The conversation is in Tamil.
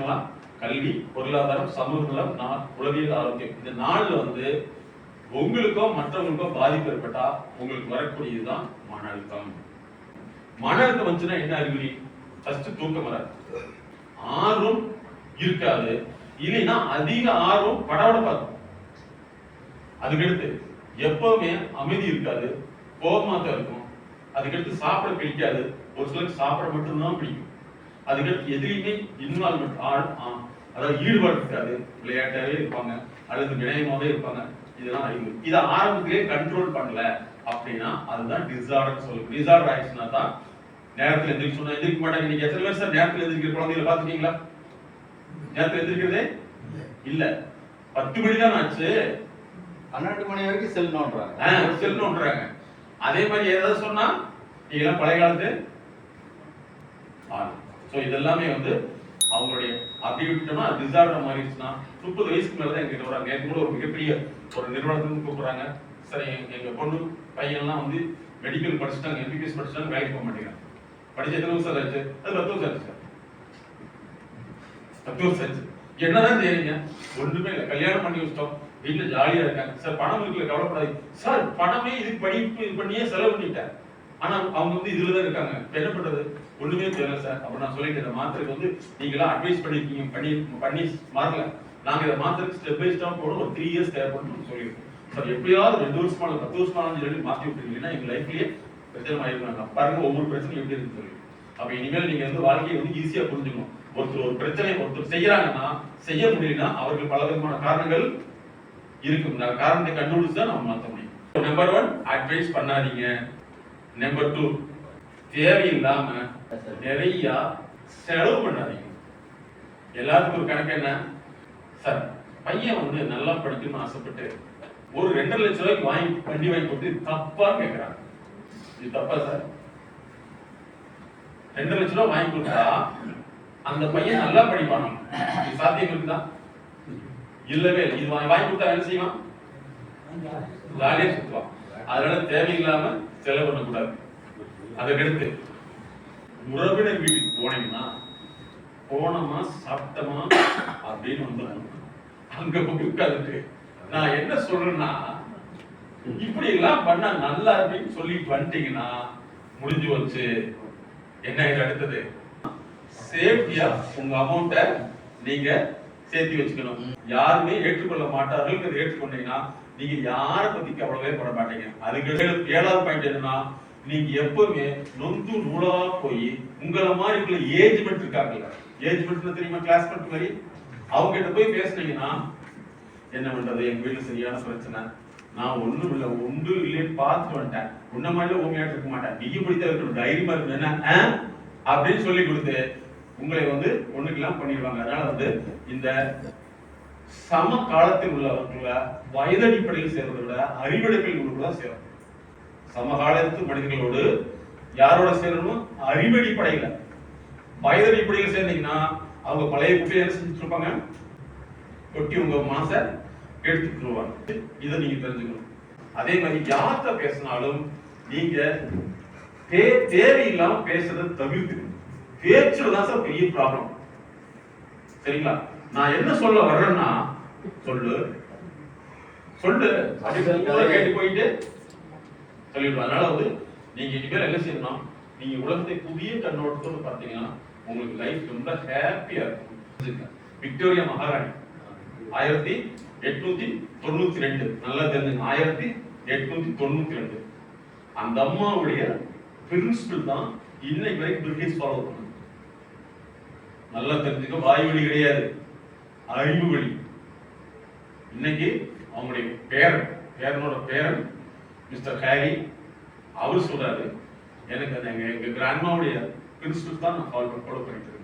சொல்லிட்டாங்களா? கல்வி, பொருளாதாரம், சமூக நலம், உளவியல் ஆரோக்கியம். இந்த நாள்ல வந்து உங்களுக்கோ மற்றவங்களுக்கோ பாதிப்பு ஏற்பட்டா உங்களுக்கு வரக்கூடியதுதான் மன அழுத்தம். மன அழுத்தம் வந்துச்சுன்னா என்ன அறிகுறி? ஃபர்ஸ்ட் தூக்கம் வராது, ஆர்வம் இருக்காது, இல்லைன்னா அதிக ஆர்வம் படபடப்பா இருக்கும். அதுக்கடுத்து எப்பவுமே அமைதி இருக்காது, கோபமா தான் இருக்கும். அதுக்கடுத்து சாப்பிட பிடிக்காது, ஒரு சிலருக்கு சாப்பிட மட்டும்தான் பிடிக்கும். அதுக்கடுத்து எதிரியுமே இன்வால்மெண்ட் அதாவது ஈடுபாடு இருக்காது, விளையாட்டாவே இருப்பாங்க அல்லது வினயமாவே இருப்பாங்க. இதெல்லாம் அறிவு. இதை ஆரம்பத்திலே கண்ட்ரோல் பண்ணல அப்படின்னா அதுதான் டிசார்டர் சொல்லுங்க. டிசார்டர் ஆயிடுச்சுன்னா தான் நேரத்தில் எந்திரிக்க சொன்னா எந்திரிக்க மாட்டாங்க. நீங்க எத்தனை பேர் சார் நேரத்தில் எந்திரிக்கிற குழந்தைகளை பார்த்துட்டீங்களா? நேரத்தில் எந்திரிக்கிறதே இல்ல. 10 மணி தான் ஆச்சு, 12 மணி வரைக்கும் செல் நோண்டுறாங்க. அதே மாதிரி ஏதாவது சொன்னா நீங்க பழைய காலத்து சோ இதெல்லாமே வந்து அவங்களுடைய அப்படி விட்டோம்னா டிசார்டர் மாறிடுச்சுன்னா 30 வயசுக்கு மேலதான் எங்கிட்ட வராங்க. எனக்கு கூட ஒரு மிகப்பெரிய ஒரு நிறுவனத்துக்கு கூப்பிடுறாங்க. சரி, எங்க பொண்ணு பையன்லாம் வந்து மெடிக்கல் படிச்சுட்டாங்க, எம்பிபிஎஸ் படிச்சுட்டாங்க, வேலைக்கு போக மாட்டேங்கிறாங்க. படிச்சு எத்தனை வருஷம் ஆச்சு? அது 10 வருஷம் ஆச்சு சார். 10 வருஷம் ஆச்சு. என்னதான் செய்றீங்க? ஒன்றுமே இல்லை, கல்யாணம் பண்ணி வச்சிட்டோம், வீட்டுல ஜாலியா இருக்காங்க சார். பணம் இருக்குல்ல, கவலைப்படாது சார். பணமே இதுக்கு படிப்பு பண்ணியே செலவு பண்ணிட்டேன். ஆனா அவங்க வந்து இதுலதான் இருக்காங்க. என்ன பண்றது? ஒண்ணுமே தெரியல சார். அப்ப நான் சொல்லிட்டு இந்த மாத்திரைக்கு வந்து நீங்களாம் அட்வைஸ் பண்ணிருக்கீங்க, பண்ணி மாறல. நாங்க இதை மாத்திரைக்கு ஸ்டெப் பை ஸ்டெப் போட ஒரு 3 இயர்ஸ் தேவைப்படும் சொல்லியிருக்கோம் சார். எப்படியாவது 2 வருஷமா 10 வருஷமா சொல்லி மாற்றி விட்டுருக்கீங்கன்னா எங்க லைஃப்லயே பிரச்சனை ஆயிருக்காங்க. பாருங்க ஒவ்வொரு பிரச்சனையும் எப்படி இருக்குன்னு சொல்லி. அப்ப இனிமேல் நீங்க வந்து வாழ்க்கையை வந்து ஈஸியா புரிஞ்சுக்கணும். ஒருத்தர் ஒரு பிரச்சனை ஒருத்தர் செய்யறாங்கன்னா செய்ய முடியலன்னா அவருக்கு பல விதமான காரணங்கள் இருக்கும். காரணத்தை கண்டுபிடிச்சு தான் நம்ம மாற்ற முடியும். நம்பர் 1 அட்வைஸ் பண்ணாதீங்க. நம்பர் 2 தேவையில்லாம நிறைய செலவு பண்ணாதீங்க. எல்லாத்துக்கும் ஒரு கணக்கு என்ன சார்? பையன் வந்து நல்லா படிக்கணும்னு ஆசைப்பட்டு ஒரு 2.5 லட்சம் ரூபாய்க்கு வண்டி வாங்கி கொடுத்து தப்பா கேட்கிறாங்க. இது தப்பா சார்? 2 லட்சம் ரூபாய் வாங்கி கொடுத்தா அந்த பையன் நல்லா படிப்பானா? இது சாத்தியம் இருக்குதா? இல்லவே இல்லை. இது வாங்கி கொடுத்தா என்ன செய்வான்? ஜாலியா சுத்துவான். அதனால தேவையில்லாம செலவு பண்ணக்கூடாது. அதுக்கடுத்து உறவினர் வீட்டுக்கு போனீங்கன்னா போனோமா சாப்பிட்டோமா அப்படின்னு வந்துடணும். அங்க போய் உட்கார்ந்துட்டு நான் என்ன சொல்றேன்னா, இப்படி எல்லாம் பண்ணா நல்லா அப்படின்னு சொல்லிட்டு வந்துட்டீங்கன்னா முடிஞ்சு வச்சு. என்ன இது அடுத்தது? சேஃப்டியா உங்க அமௌண்ட்டை நீங்க சேர்த்து வச்சுக்கணும். யாருமே ஏற்றுக்கொள்ள மாட்டார்கள். ஏற்றுக்கொண்டீங்கன்னா நீங்க யார பத்தி கவலையே பட மாட்டீங்க. அதுக்கு 7வது பாயிண்ட் என்னன்னா, நீங்க எப்பவுமே நொந்து நூலா போய் உங்களை மாதிரி இருக்கிற ஏஜ்மெண்ட் இருக்காங்கல்ல, ஏஜ்மெண்ட்ல தெரியுமா, கிளாஸ்மேட் மாதிரி, அவங்க கிட்ட போய் பேசுனீங்கன்னா என்ன பண்றது, எங்க வீட்டுல சரியான பிரச்சனை, நான் ஒண்ணும் இல்லைன்னு பார்த்துட்டு வந்துட்டேன், உன்ன மாதிரி உண்மையாட்டு இருக்க மாட்டேன், நீ இப்படித்தான் இருக்கணும், தைரியமா இருக்கணும் என்ன அப்படின்னு சொல்லி கொடுத்து உங்களை வந்து ஒண்ணுக்கெல்லாம் பண்ணிடுவாங்க. அதனால வந்து இந்த சம காலத்தில் உள்ளவர்கள வயதடிப்படையில் சேர்வதை விட அறிவடைப்பில் தான் சேரும். சமகாலத்து மனிதர்களோடு யாரோட சேரணும்? அறிவடிப்படையில. வயதடிப்படையில் சேர்ந்தீங்கன்னா அவங்க பழைய குப்பையை செஞ்சுட்டு இருப்பாங்க, கொட்டி உங்க மனசை எடுத்துருவாங்க. இதை நீங்க தெரிஞ்சுக்கணும். அதே மாதிரி யார்கிட்ட பேசினாலும் நீங்க தேவையில்லாம பேசுறதை தவிர்த்து. பேச்சுலதான் சார் பெரிய ப்ராப்ளம். சரிங்களா? நான் என்ன சொல்ல வர்றேன்னா சொல்லு கேட்டு போயிட்டு சொல்லிடுவோம். அதனால வந்து நீங்க இனிமேல் என்ன செய்யணும், நீங்க உலகத்தை புதிய கண்ணோட்டத்தோடு பார்த்தீங்கன்னா உங்களுக்கு லைஃப் ரொம்ப ஹாப்பியா இருக்கும். விக்டோரியா மகாராணி 1892 நல்லா தெரிஞ்சுங்க, 1892 அந்த அம்மாவுடைய பிரின்சிபிள் தான் இன்னைக்கு வரைக்கும் பிரிட்டிஷ் ஃபாலோ பண்ணுது. நல்லா தெரிஞ்சுக்க, வாய் வழி கிடையாது, அறிவு வழி. இன்னைக்கு அவங்களுடைய பேரனோட பேரன் மிஸ்டர் ஹாரி அவர் சொல்றாரு, எனக்கு எங்க கிராண்ட்மாவுடைய பிரின்சிபிள் தான் நான் ஃபாலோ பண்ணிட்டு இருக்கேன்.